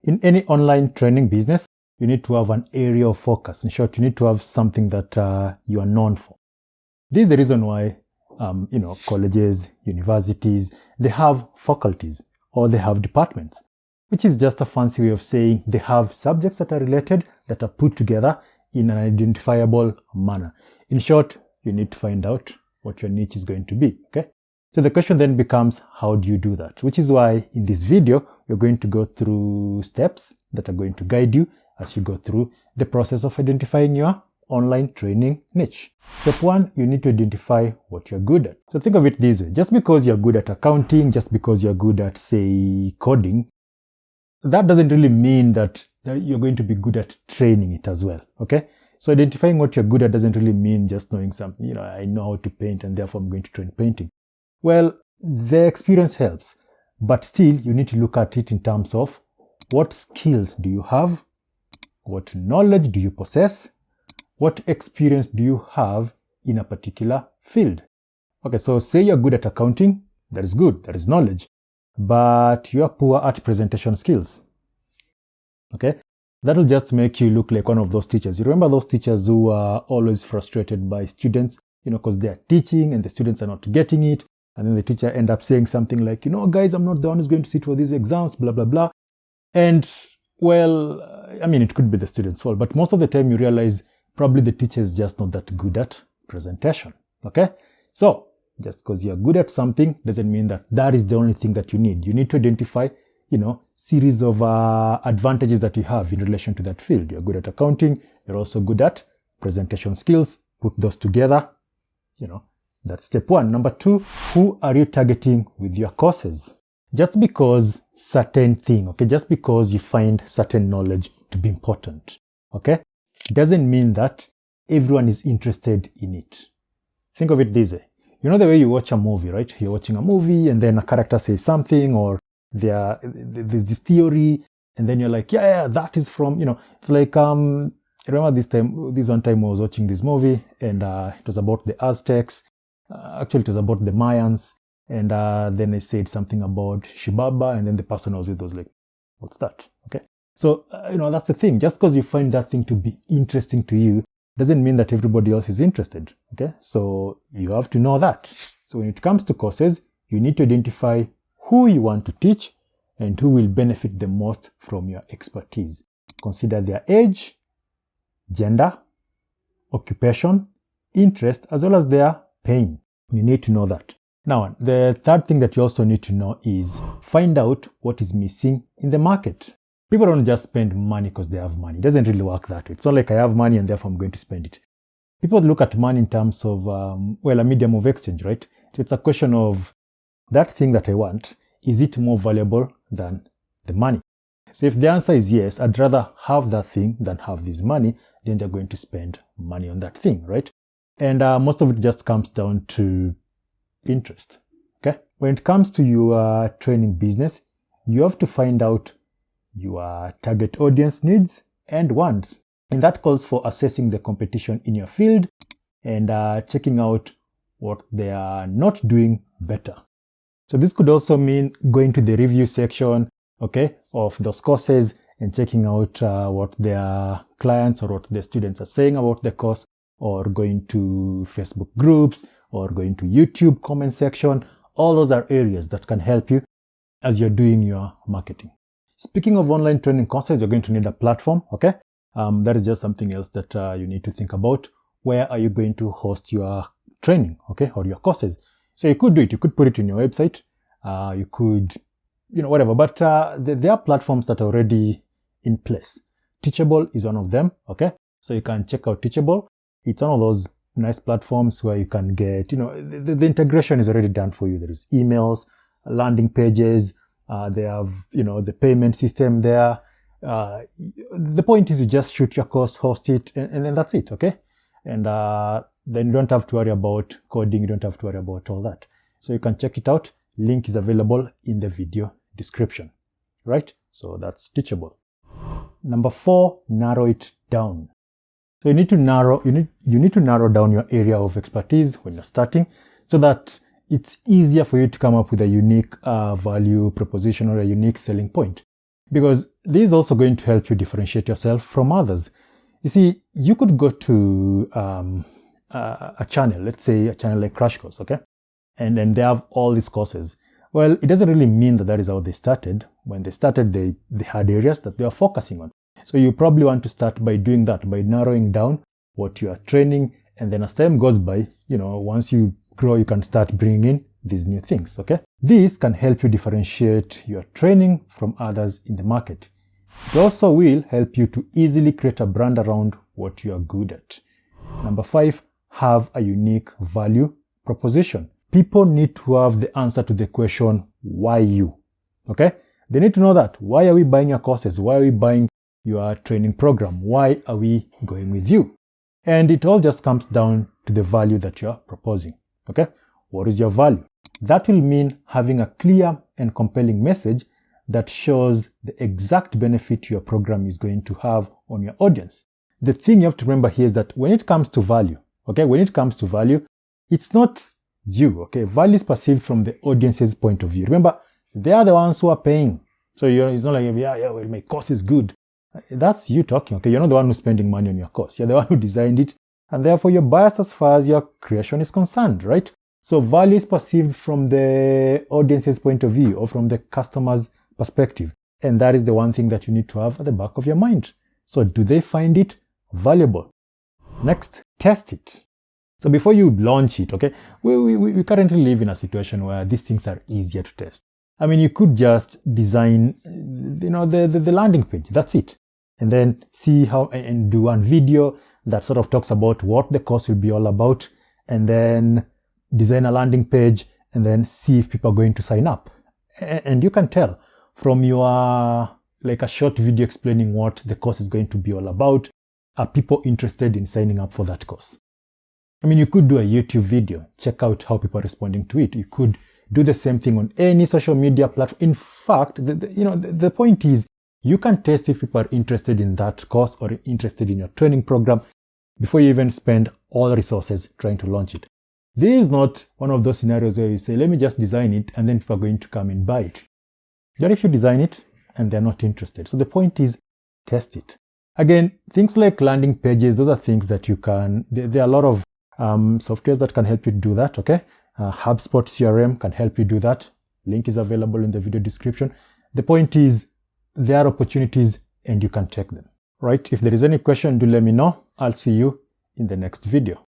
In any online training business, you need to have an area of focus. In short, you need to have something that you are known for. This is the reason why, colleges, universities, they have faculties or they have departments, which is just a fancy way of saying they have subjects that are related, that are put together in an identifiable manner. In short, you need to find out what your niche is going to be, okay? So the question then becomes, how do you do that? Which is why in this video, we're going to go through steps that are going to guide you as you go through the process of identifying your online training niche. Step 1, you need to identify what you're good at. So think of it this way. Just because you're good at accounting, just because you're good at, say, coding, that doesn't really mean that you're going to be good at training it as well, okay? So identifying what you're good at doesn't really mean just knowing something, I know how to paint and therefore I'm going to train painting. Well, the experience helps, but still you need to look at it in terms of what skills do you have, what knowledge do you possess, what experience do you have in a particular field. Okay, so say you're good at accounting, that is good, that is knowledge, but you are poor at presentation skills. Okay, that'll just make you look like one of those teachers. You remember those teachers who are always frustrated by students, because they are teaching and the students are not getting it. And then the teacher end up saying something like, guys, I'm not the one who's going to sit for these exams, blah, blah, blah. And well, it could be the student's fault, but most of the time you realize probably the teacher is just not that good at presentation. Okay. So just because you're good at something doesn't mean that that is the only thing that you need. You need to identify, series of advantages that you have in relation to that field. You're good at accounting. You're also good at presentation skills. Put those together, That's step 1. Number 2, who are you targeting with your courses? Just because certain thing, okay, just because you find certain knowledge to be important, okay, doesn't mean that everyone is interested in it. Think of it this way. The way you watch a movie, right? You're watching a movie and then a character says something or there's this theory and then you're like, yeah, that is from, it's like, I remember this one time I was watching this movie and it was about the Aztecs. Actually, it was about the Mayans, and then I said something about Shibaba, and then the person I was with was like, what's that? Okay. So, that's the thing. Just because you find that thing to be interesting to you, doesn't mean that everybody else is interested. Okay. So, you have to know that. So, when it comes to courses, you need to identify who you want to teach and who will benefit the most from your expertise. Consider their age, gender, occupation, interest, as well as their pain. You need to know that. Now, the third thing that you also need to know is find out what is missing in the market. People don't just spend money because they have money. It doesn't really work that way. It's not like I have money and therefore I'm going to spend it. People look at money in terms of, a medium of exchange, right? So it's a question of that thing that I want, is it more valuable than the money? So if the answer is yes, I'd rather have that thing than have this money, then they're going to spend money on that thing, right? And most of it just comes down to interest. Okay. When it comes to your training business, you have to find out your target audience needs and wants. And that calls for assessing the competition in your field and checking out what they are not doing better. So this could also mean going to the review section, okay, of those courses and checking out what their clients or what their students are saying about the course, or going to Facebook groups, or going to YouTube comment section. All those are areas that can help you as you're doing your marketing. Speaking of online training courses, you're going to need a platform, okay? That is just something else that you need to think about. Where are you going to host your training, okay, or your courses? So you could do it. You could put it in your website. You could, whatever. But there are platforms that are already in place. Teachable is one of them, okay? So you can check out Teachable. It's one of those nice platforms where you can get, the integration is already done for you. There is emails, landing pages, they have, the payment system there. The point is you just shoot your course, host it, and then that's it, okay? And then you don't have to worry about coding, you don't have to worry about all that. So you can check it out. Link is available in the video description, right? So that's Teachable. Number 4, narrow it down. So you need to narrow down your area of expertise when you're starting so that it's easier for you to come up with a unique value proposition or a unique selling point. because this is also going to help you differentiate yourself from others. You see, you could go to a channel, let's say a channel like Crash Course, okay? And then they have all these courses. Well, it doesn't really mean that is how they started. When they started, they had areas that they are focusing on. So you probably want to start by doing that, by narrowing down what you are training. And then as time goes by, once you grow, you can start bringing in these new things, okay? This can help you differentiate your training from others in the market. It also will help you to easily create a brand around what you are good at. Number 5, have a unique value proposition. People need to have the answer to the question, why you? Okay? They need to know that. Why are we buying your courses? Why are we buying your training program? Why are we going with you? And it all just comes down to the value that you're proposing. Okay? What is your value? That will mean having a clear and compelling message that shows the exact benefit your program is going to have on your audience. The thing you have to remember here is that when it comes to value, okay, it's not you, okay? Value is perceived from the audience's point of view. Remember, they are the ones who are paying. So it's not like, well, my course is good. That's you talking, okay? You're not the one who's spending money on your course. You're the one who designed it, and therefore you're biased as far as your creation is concerned, right? So value is perceived from the audience's point of view or from the customer's perspective. And that is the one thing that you need to have at the back of your mind. So do they find it valuable? Next, test it. So before you launch it, okay, we currently live in a situation where these things are easier to test. I mean, you could just design, the landing page. That's it. And then see how, and do one video that sort of talks about what the course will be all about. And then design a landing page and then see if people are going to sign up. And you can tell from your, like a short video explaining what the course is going to be all about. Are people interested in signing up for that course? I mean, you could do a YouTube video, check out how people are responding to it. You could do the same thing on any social media platform. In fact, the point is you can test if people are interested in that course or interested in your training program before you even spend all the resources trying to launch it. This is not one of those scenarios where you say, let me just design it and then people are going to come and buy it. But if you design it and they're not interested. So the point is, test it. Again, things like landing pages, those are things that you can, there are a lot of softwares that can help you do that, okay? HubSpot CRM can help you do that. Link is available in the video description. The point is, there are opportunities and you can check them, right? If there is any question, do let me know. I'll see you in the next video.